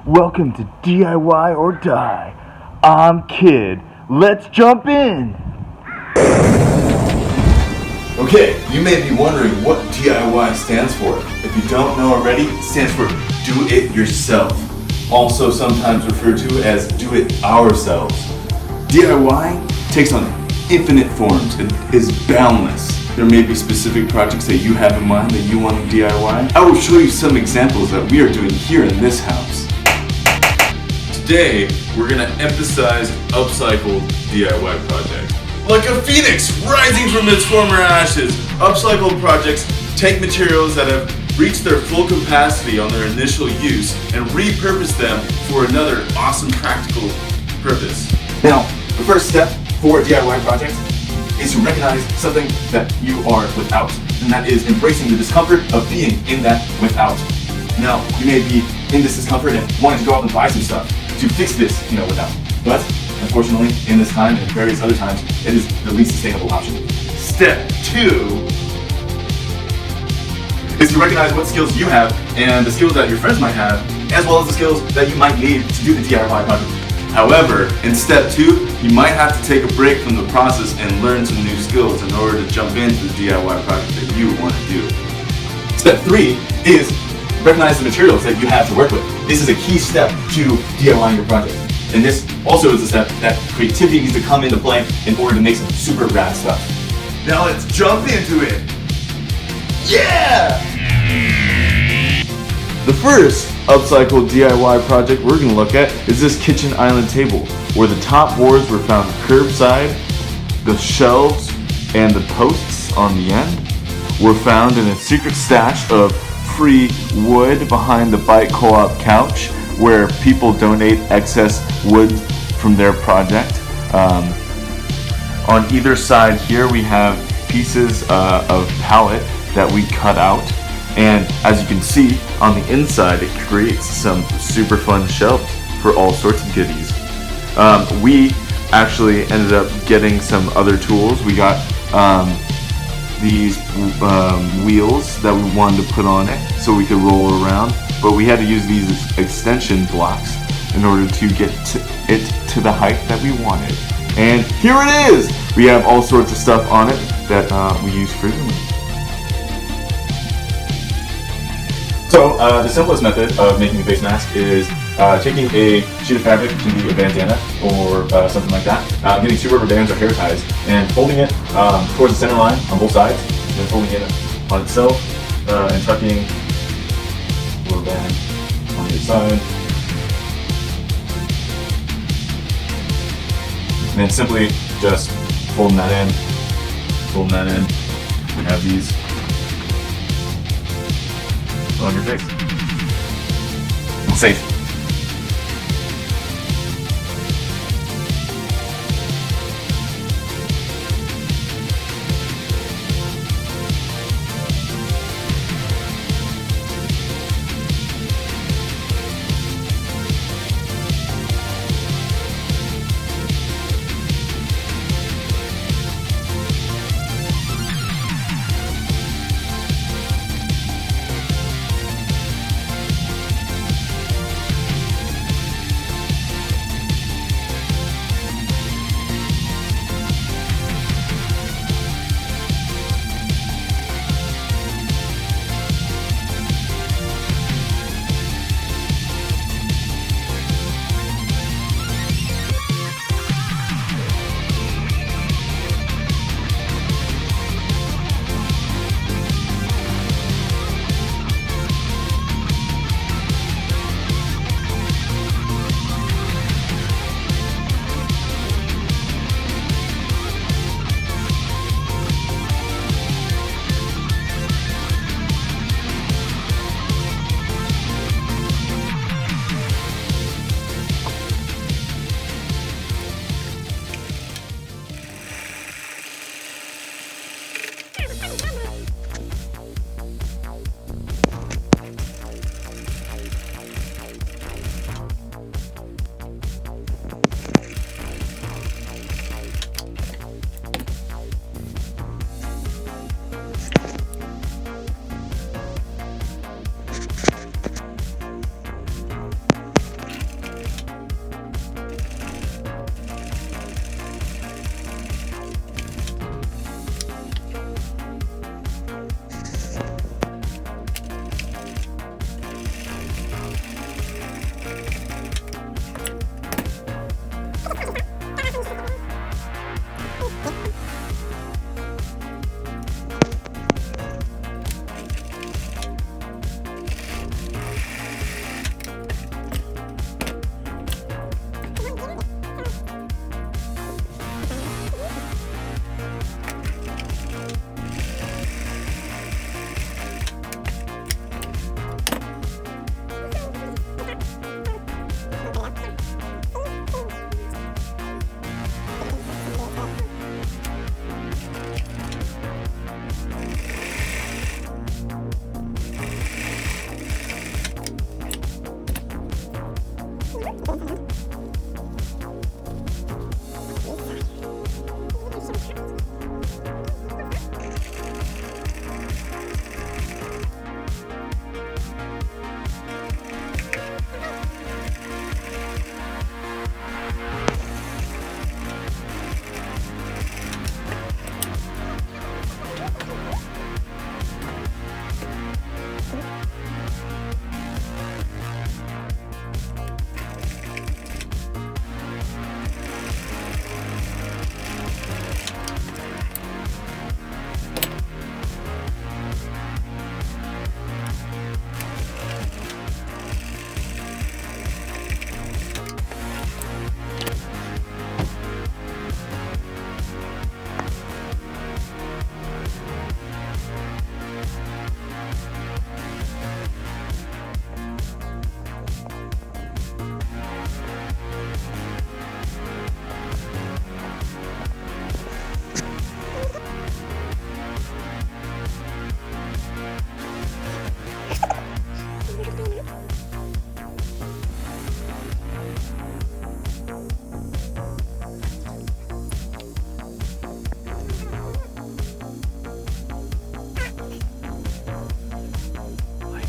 Welcome to DIY or Die. I'm Kid. Let's jump in. Okay, you may be wondering what DIY stands for. If you don't know already, it stands for Do It Yourself, also sometimes referred to as Do It Ourselves. DIY takes on infinite forms and is boundless. There may be specific projects that you have in mind that you want to DIY. I will show you some examples that we are doing here in this house. Today, we're going to emphasize upcycled DIY projects. Like a phoenix rising from its former ashes, upcycled projects take materials that have reached their full capacity on their initial use and repurpose them for another awesome practical purpose. Now, the first step for DIY projects is to recognize something that you are without, and that is embracing the discomfort of being in that without. Now, you may be in this discomfort and wanting to go out and buy some stuff to fix this, without. But, unfortunately, in this time and various other times, it is the least sustainable option. Step 2 is to recognize what skills you have and the skills that your friends might have, as well as the skills that you might need to do the DIY project. However, in step 2, you might have to take a break from the process and learn some new skills in order to jump into the DIY project that you want to do. Step 3 is recognize the materials that you have to work with. This is a key step to DIYing your project. And this also is a step that creativity needs to come into play in order to make some super rad stuff. Now let's jump into it! Yeah! The first upcycled DIY project we're going to look at is this kitchen island table, where the top boards were found curbside, the shelves and the posts on the end were found in a secret stash of free wood behind the bike co-op couch, where people donate excess wood from their project. On either side here we have pieces of pallet that we cut out, and as you can see on the inside it creates some super fun shelves for all sorts of goodies. We actually ended up getting some other tools. We got these wheels that we wanted to put on it so we could roll around, but we had to use these extension blocks in order to get it to the height that we wanted. And here it is! We have all sorts of stuff on it that we use frequently. So the simplest method of making a face mask is taking a sheet of fabric, it can be a bandana or something like that, getting 2 rubber bands or hair ties and folding it towards the center line on both sides, and then folding it on itself and tucking the rubber band on the side. And then simply just folding that in, We have these on your face. It's safe.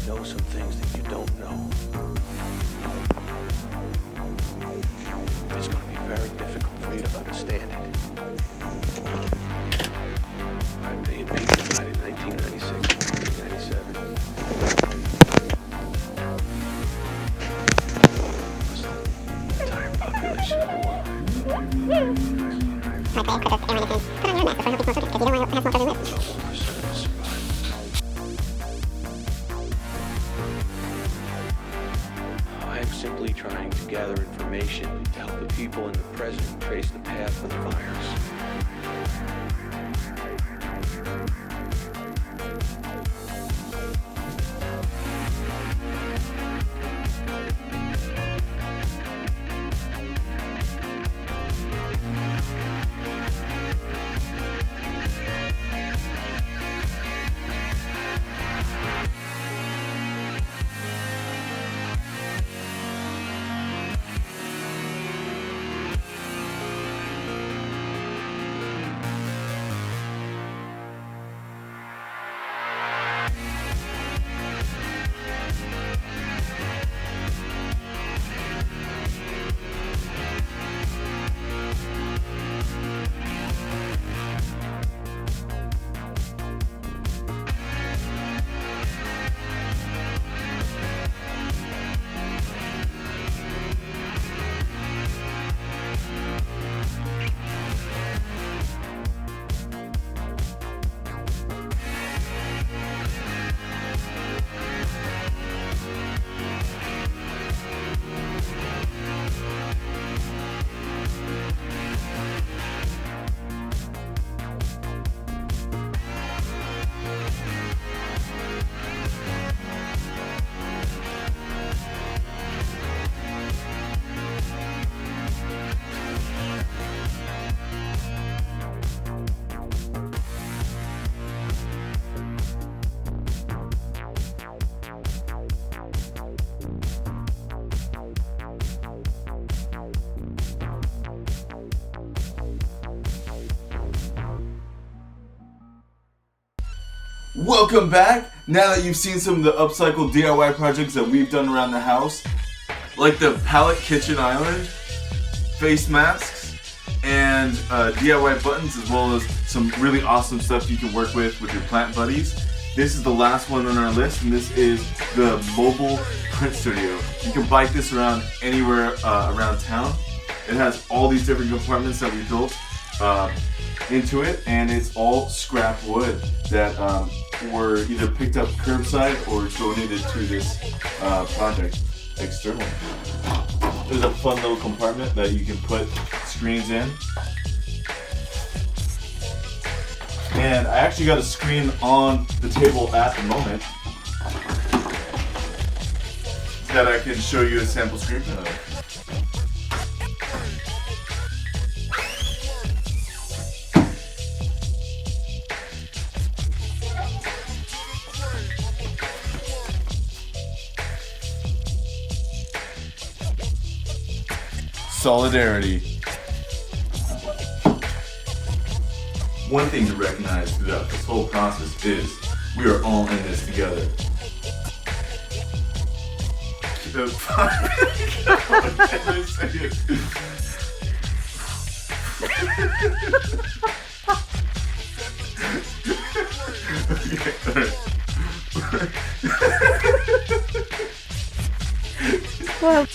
know some things that you don't know. It's going to be very difficult for you to understand it. $5 billion people died in 1996 and 1997. The entire population of the world. I am simply trying to gather information to help the people in the present trace the path of the virus. Welcome back! Now that you've seen some of the upcycled DIY projects that we've done around the house, like the pallet kitchen island, face masks, and DIY buttons, as well as some really awesome stuff you can work with your plant buddies. This is the last one on our list, and this is the mobile print studio. You can bike this around anywhere around town. It has all these different compartments that we built into it, and it's all scrap wood that were either picked up curbside or donated to this project externally. There's a fun little compartment that you can put screens in. And I actually got a screen on the table at the moment that I can show you a sample screen of. Solidarity. One thing to recognize throughout this whole process is we are all in this together. Well.